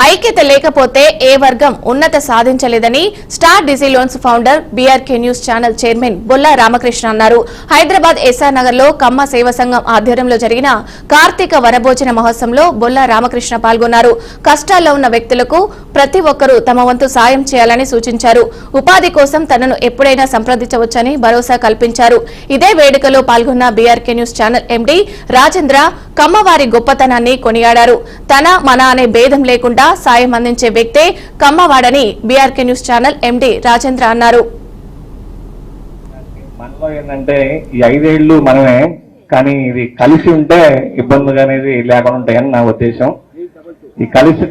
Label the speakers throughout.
Speaker 1: ఐక్యత లేకపోతే ఏ వర్గం ఉన్నత సాధించలేదని star digi loans founder BRK news channel chairman Bolla Ramakrishna అన్నారు. హైదరాబాద్ ఎస్ఆర్ నగర్ లో కమ్మ సేవ సంఘం ఆధ్వర్యంలో జరిగిన కార్తీక వనభోజన మహోత్సవంలో బొల్లా రామకృష్ణ పాల్గొన్నారు. కష్టాల్లో ఉన్న వ్యక్తులకు ప్రతి ఒక్కరూ తమ వంతు సాయం చేయాలని సూచించారు. ఉపాధి కోసం తనను ఎప్పుడైనా సంప్రదించవచ్చని భరోసా కల్పించారు. ఇదే వేడుకలో పాల్గొన్న BRK news channel MD Rajendra కమ్మవారి గొప్పతనాన్ని కొనియాడారు. తన మన అనే భేదం లేకుండా సాయం అందించే వ్యక్తే కమ్మవాడని BRK news channel MD Rajendra అన్నారు.
Speaker 2: మనలో ఏంటంటే ఈ 5 ఏళ్లు మనమే, కానీ ఇది కలిసి ఉంటే ఇబ్బందులు అనేది లేకుండా ఉంటాయని నా ఉద్దేశం. ఈ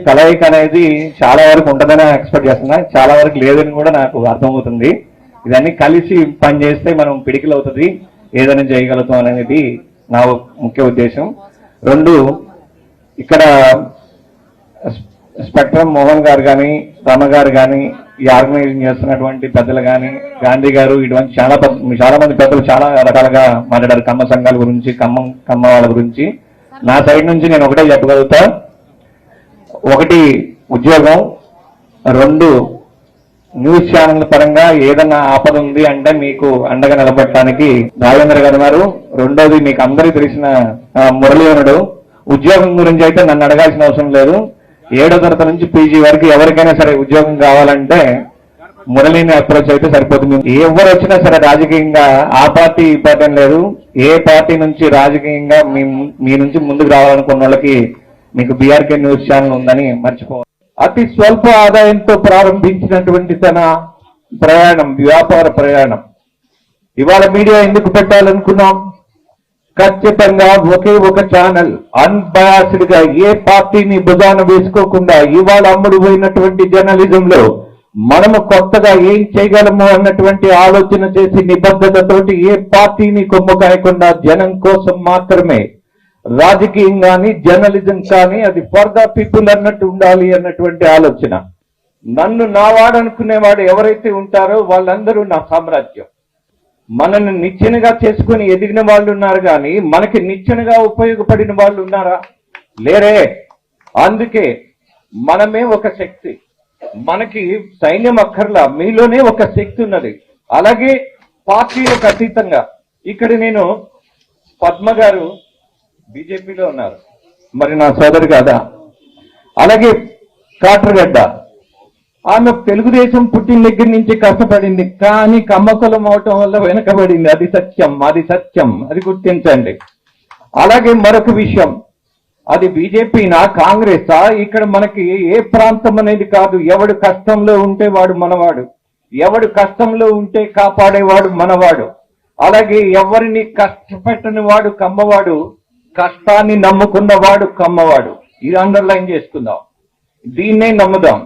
Speaker 2: కలయిక అనేది చాలా వరకు ఉంటుందని ఎక్స్పెక్ట్ చేస్తున్నా, చాలా వరకు లేదని కూడా నాకు అర్థమవుతుంది. ఇదన్నీ కలిసి పని చేస్తే మనం పిడికిలు అవుతుంది, ఏదైనా చేయగలుగుతాం అనేది నా ముఖ్య ఉద్దేశం. 2, ఇక్కడ స్పెక్ట్రమ్ మోహన్ గారు కానీ, రమ గారు కానీ, ఈ ఆర్గనైజింగ్ చేస్తున్నటువంటి పెద్దలు కానీ, గాంధీ గారు, ఇటువంటి చాలా మంది పెద్దలు చాలా రకాలుగా మాట్లాడారు కమ్మ సంఘాల గురించి, కమ్మ వాళ్ళ గురించి. నా సైడ్ నుంచి నేను ఒకటే చెప్పగలుగుతా, 1 ఉద్యోగం, 2 న్యూస్ ఛానల్ పరంగా ఏదన్నా ఆపద ఉంది అంటే మీకు అండగా నిలబడటానికి రాజేంద్ర గారు ఉన్నారు. 2వది మీకు అందరికీ తెలిసిన మురళీధరుడు. ఉద్యోగం గురించి అయితే నన్ను అడగాల్సిన అవసరం లేదు. 7వ తరగతి నుంచి పీజీ వరకు ఎవరికైనా సరే ఉద్యోగం కావాలంటే మురళిని అప్రోచ్ అయితే సరిపోతుంది. ఎవరు వచ్చినా సరే రాజకీయంగా ఆ పార్టీ ఈ పార్టీ అని లేదు, ఏ పార్టీ నుంచి రాజకీయంగా మీ నుంచి ముందుకు రావాలనుకున్న వాళ్ళకి మీకు బీఆర్కే న్యూస్ ఛానల్ ఉందని మర్చిపోవాలి.
Speaker 3: అతి స్వల్ప ఆదాయంతో ప్రారంభించినటువంటి తన ప్రయాణం, వ్యాపార ప్రయాణం, ఇవాళ మీడియా ఎందుకు పెట్టాలనుకున్నాం? ఖచ్చితంగా ఒకే ఒక ఛానల్, అన్బయాస్డ్ గా ఏ పార్టీని భుజాన వేసుకోకుండా ఇవాళ అమ్ముడు పోయినటువంటి జర్నలిజంలో మనము కొత్తగా ఏం చేయగలము అన్నటువంటి ఆలోచన చేసి నిబద్ధతతోటి ఏ పార్టీని కొమ్ము కాయకుండా జనం కోసం మాత్రమే రాజకీయం కానీ జర్నలిజం కానీ అది ఫర్ ద పీపుల్ అన్నట్టు ఉండాలి అన్నటువంటి ఆలోచన. నన్ను నావాడనుకునేవాడు ఎవరైతే ఉంటారో వాళ్ళందరూ నా సామ్రాజ్యం. మనల్ని నిచ్చెనగా చేసుకుని ఎదిగిన వాళ్ళు ఉన్నారు, కానీ మనకి నిచ్చెనగా ఉపయోగపడిన వాళ్ళు ఉన్నారా? లేరే. అందుకే మనమే ఒక శక్తి, మనకి సైన్యం అక్కర్లా, మీలోనే ఒక శక్తి ఉన్నది. అలాగే పార్టీలకు అతీతంగా ఇక్కడ నేను పద్మ గారు బీజేపీలో ఉన్నారు, మరి నా సోదరు కాదా? అలాగే కాట్రగడ్డ, ఆమె తెలుగుదేశం పుట్టిన దగ్గర నుంచి కష్టపడింది, కానీ కమ్మకులం అవటం వల్ల వెనకబడింది. అది సత్యం, అది గుర్తించండి. అలాగే మరొక విషయం, అది బీజేపీనా కాంగ్రెసా, ఇక్కడ మనకి ఏ ప్రాంతం అనేది కాదు. ఎవడు కష్టంలో ఉంటే వాడు మనవాడు, ఎవడు కష్టంలో ఉంటే కాపాడేవాడు మనవాడు. అలాగే ఎవరిని కష్టపెట్టని వాడు కమ్మవాడు, కష్టాన్ని నమ్ముకున్నవాడు కమ్మవాడు. ఇది అండర్లైన్ చేసుకుందాం, దీన్నే నమ్ముదాం.